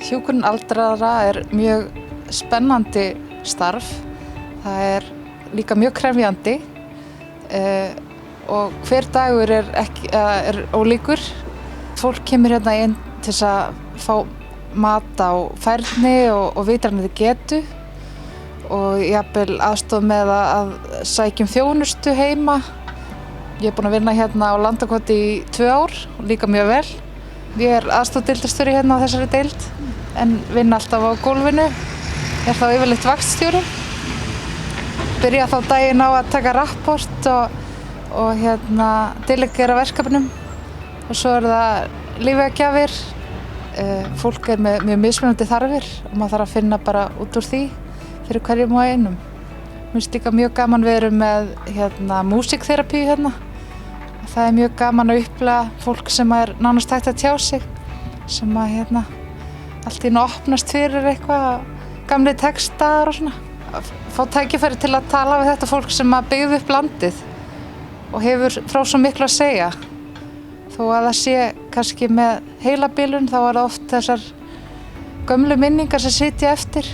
Hjúkrun aldraðra mjög spennandi starf. Það líka mjög krefjandi og hver dagur er ólíkur. Fólk kemur hérna inn til þess að fá mat á færni og vitrænni getu og jafnvel aðstoð með að sækja þjónustu heima. Ég búin að vinna hérna á Landakoti í 2 ár og líka mjög vel. Ég aðstoðdeildarstjóri hérna á þessari deild en vinna alltaf á gólfinu. Ég þá yfirleitt vaktstjóri. Byrja þá daginn á að taka rapport og delegera verkefnum og svo það lyfjagjafir. Fólk með mjög mismunandi þarfir og maður þarf að finna bara út úr því fyrir hverjum og einum. Mér finnst líka mjög gaman við erum með músíktherapíu hérna. Það mjög gaman að upplifa fólk sem nánast hægt að tjá sig, sem allt í einu opnast fyrir eitthvað, gamli textar og svona. Fá tækifæri til að tala við þetta fólk sem byggði upp landið og hefur frá svo miklu að segja. Þó að það sé kannski með heilabilun þá það oft þessar gömlu minningar sem sitja eftir.